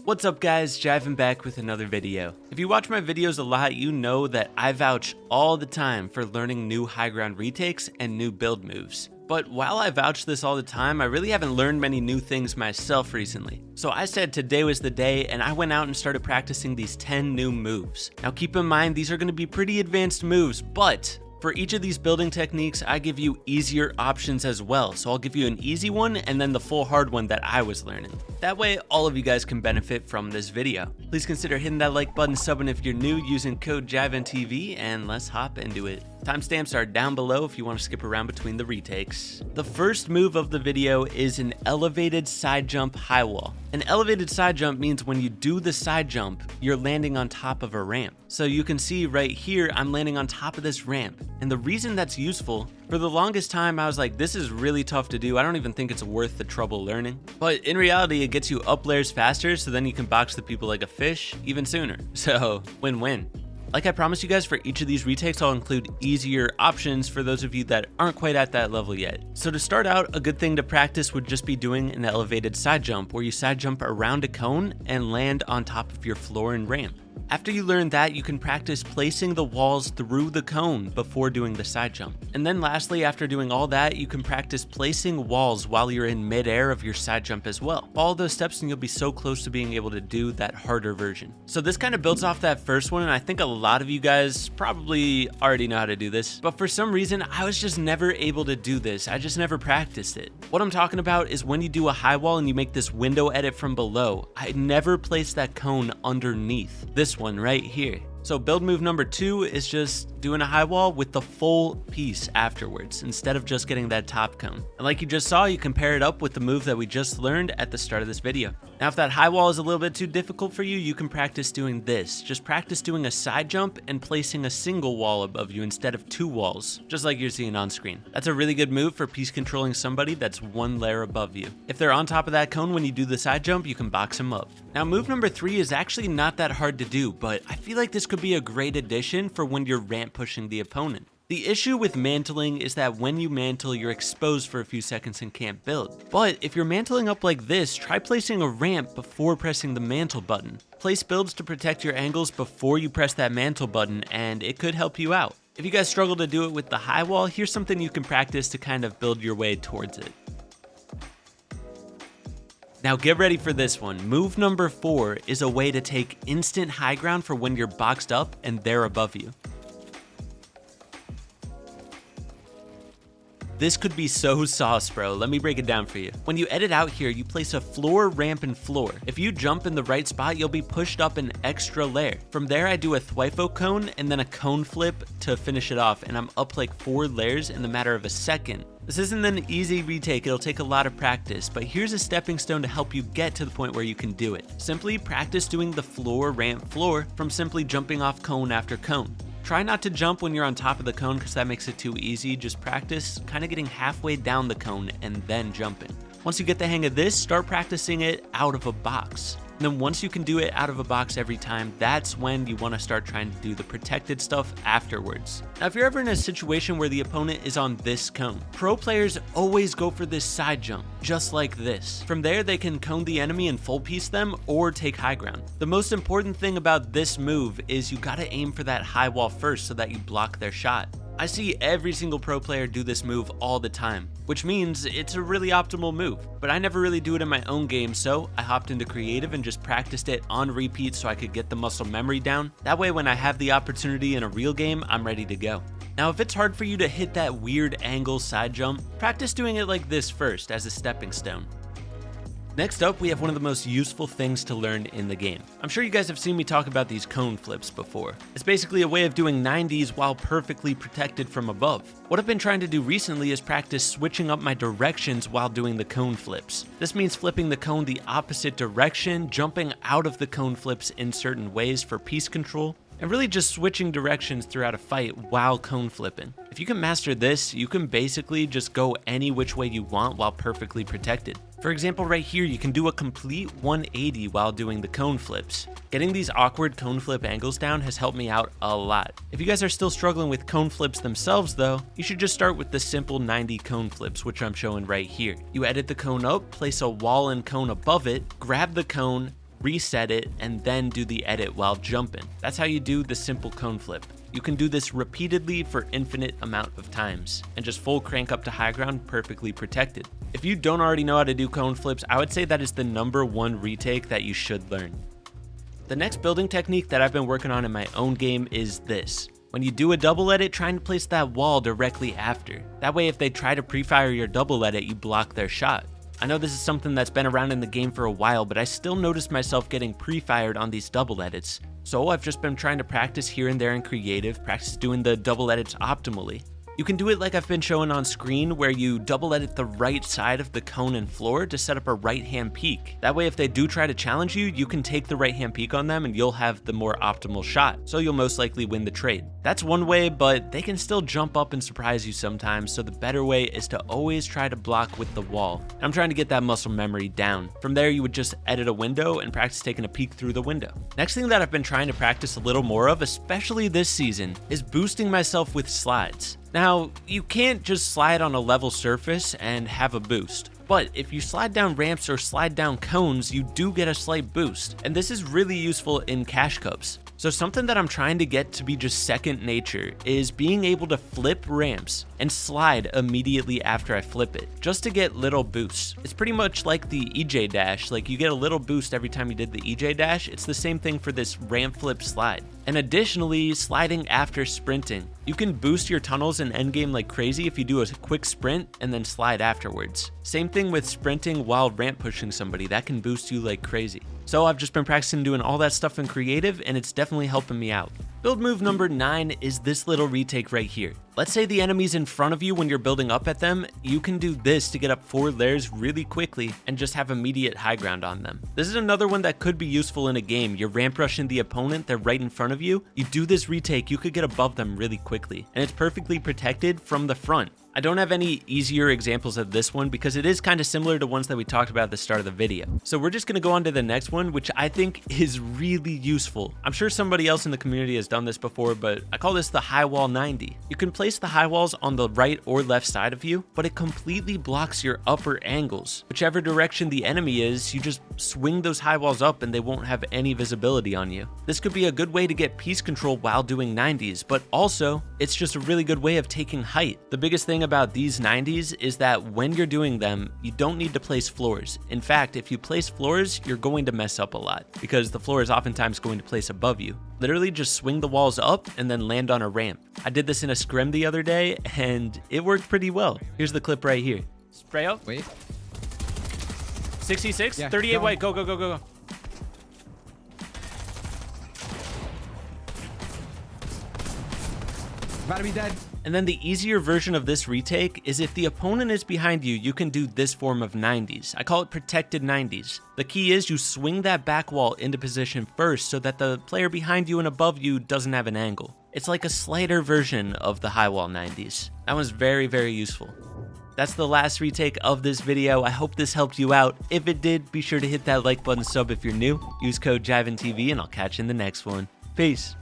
What's up guys, Jivan back with another video. If you watch my videos a lot, you know that I vouch all the time for learning new high ground retakes and new build moves. But while I vouch this all the time, I really haven't learned many new things myself recently. So I said today was the day and I went out and started practicing these 10 new moves. Now keep in mind, these are going to be pretty advanced moves, but for each of these building techniques, I give you easier options as well. So I'll give you an easy one and then the full hard one that I was learning. That way, all of you guys can benefit from this video. Please consider hitting that like button, subbing if you're new, using code JivanTV, and let's hop into it. Timestamps are down below if you want to skip around between the retakes. The first move of the video is an elevated side jump high wall. An elevated side jump means when you do the side jump, you're landing on top of a ramp. So you can see right here, I'm landing on top of this ramp. And the reason that's useful, for the longest time, I was like, this is really tough to do. I don't even think it's worth the trouble learning. But in reality, it gets you up layers faster, so then you can box the people like a fish even sooner. So win-win. Like I promised you guys, for each of these retakes, I'll include easier options for those of you that aren't quite at that level yet. So to start out, a good thing to practice would just be doing an elevated side jump, where you side jump around a cone and land on top of your floor and ramp. After you learn that, you can practice placing the walls through the cone before doing the side jump. And then lastly, after doing all that, you can practice placing walls while you're in midair of your side jump as well. Follow those steps and you'll be so close to being able to do that harder version. So this kind of builds off that first one, and I think a lot of you guys probably already know how to do this. But for some reason, I was just never able to do this. I just never practiced it. What I'm talking about is when you do a high wall and you make this window edit from below, I never place that cone underneath this one right here. So build move number 2 is just doing a high wall with the full piece afterwards, instead of just getting that top cone. And like you just saw, you can pair it up with the move that we just learned at the start of this video. Now, if that high wall is a little bit too difficult for you, you can practice doing this. Just practice doing a side jump and placing a single wall above you instead of 2 walls, just like you're seeing on screen. That's a really good move for piece controlling somebody that's 1 layer above you. If they're on top of that cone when you do the side jump, you can box them up. Now, move number 3 is actually not that hard to do, but I feel like this could be a great addition for when you're ramp pushing the opponent. The issue with mantling is that when you mantle, you're exposed for a few seconds and can't build. But if you're mantling up like this, try placing a ramp before pressing the mantle button. Place builds to protect your angles before you press that mantle button, and it could help you out. If you guys struggle to do it with the high wall, here's something you can practice to kind of build your way towards it. Now get ready for this one. Move number 4 is a way to take instant high ground for when you're boxed up and they're above you. This could be so sauce, bro. Let me break it down for you. When you edit out here, you place a floor, ramp, and floor. If you jump in the right spot, you'll be pushed up an extra layer. From there, I do a thwifo cone and then a cone flip to finish it off, and I'm up like 4 layers in the matter of a second. This isn't an easy retake, it'll take a lot of practice, but here's a stepping stone to help you get to the point where you can do it. Simply practice doing the floor, ramp, floor from simply jumping off cone after cone. Try not to jump when you're on top of the cone because that makes it too easy. Just practice kind of getting halfway down the cone and then jumping. Once you get the hang of this, start practicing it out of a box. And then once you can do it out of a box every time, that's when you want to start trying to do the protected stuff afterwards. Now, if you're ever in a situation where the opponent is on this cone, pro players always go for this side jump, just like this. From there, they can cone the enemy and full piece them or take high ground. The most important thing about this move is you gotta aim for that high wall first so that you block their shot. I see every single pro player do this move all the time, which means it's a really optimal move, but I never really do it in my own game, so I hopped into creative and just practiced it on repeat so I could get the muscle memory down. That way when I have the opportunity in a real game, I'm ready to go. Now, if it's hard for you to hit that weird angle side jump, practice doing it like this first as a stepping stone. Next up, we have one of the most useful things to learn in the game. I'm sure you guys have seen me talk about these cone flips before. It's basically a way of doing 90s while perfectly protected from above. What I've been trying to do recently is practice switching up my directions while doing the cone flips. This means flipping the cone the opposite direction, jumping out of the cone flips in certain ways for piece control, and really just switching directions throughout a fight while cone flipping. If you can master this, you can basically just go any which way you want while perfectly protected. For example, right here, you can do a complete 180 while doing the cone flips. Getting these awkward cone flip angles down has helped me out a lot. If you guys are still struggling with cone flips themselves though, you should just start with the simple 90 cone flips, which I'm showing right here. You edit the cone up, place a wall and cone above it, grab the cone, reset it, and then do the edit while jumping. That's how you do the simple cone flip. You can do this repeatedly for infinite amount of times, and just full crank up to high ground perfectly protected. If you don't already know how to do cone flips, I would say that is the #1 retake that you should learn. The next building technique that I've been working on in my own game is this. When you do a double edit, try and place that wall directly after. That way if they try to pre-fire your double edit, you block their shot. I know this is something that's been around in the game for a while, but I still notice myself getting pre-fired on these double edits. So I've just been trying to practice here and there in creative, practice doing the double edits optimally. You can do it like I've been showing on screen, where you double edit the right side of the cone and floor to set up a right hand peek. That way if they do try to challenge you, you can take the right hand peek on them and you'll have the more optimal shot, so you'll most likely win the trade. That's one way, but they can still jump up and surprise you sometimes, so the better way is to always try to block with the wall. I'm trying to get that muscle memory down. From there you would just edit a window and practice taking a peek through the window. Next thing that I've been trying to practice a little more of, especially this season, is boosting myself with slides. Now, you can't just slide on a level surface and have a boost, but if you slide down ramps or slide down cones, you do get a slight boost, and this is really useful in cash cups. So something that I'm trying to get to be just second nature is being able to flip ramps and slide immediately after I flip it, just to get little boosts. It's pretty much like the EJ dash, like you get a little boost every time you did the EJ dash. It's the same thing for this ramp flip slide. And additionally, sliding after sprinting. You can boost your tunnels in endgame like crazy if you do a quick sprint and then slide afterwards. Same thing with sprinting while ramp pushing somebody, that can boost you like crazy. So I've just been practicing doing all that stuff in creative, and it's definitely helping me out. Build move number 9 is this little retake right here. Let's say the enemy's in front of you when you're building up at them, you can do this to get up 4 layers really quickly and just have immediate high ground on them. This is another one that could be useful in a game. You're ramp rushing the opponent, they're right in front of you. You do this retake, you could get above them really quickly, and it's perfectly protected from the front. I don't have any easier examples of this one because it is kind of similar to ones that we talked about at the start of the video. So we're just going to go on to the next one, which I think is really useful. I'm sure somebody else in the community has done this before, but I call this the high wall 90. You can place the high walls on the right or left side of you, but it completely blocks your upper angles. Whichever direction the enemy is, you just swing those high walls up and they won't have any visibility on you. This could be a good way to get piece control while doing 90s, but also it's just a really good way of taking height. The biggest thing about these 90s is that when you're doing them, you don't need to place floors. In fact, if you place floors, you're going to mess up a lot because the floor is oftentimes going to place above you. Literally just swing the walls up and then land on a ramp. I did this in a scrim the other day and it worked pretty well. Here's the clip right here. Spray out. Wait. 66, Yeah, 38 go. white, go, go, go, go, go. About to be dead. And then the easier version of this retake is if the opponent is behind you, you can do this form of 90s. I call it protected 90s. The key is you swing that back wall into position first so that the player behind you and above you doesn't have an angle. It's like a slighter version of the high wall 90s. That was very, very useful. That's the last retake of this video. I hope this helped you out. If it did, be sure to hit that like button, sub if you're new. Use code JivanTV and I'll catch you in the next one. Peace.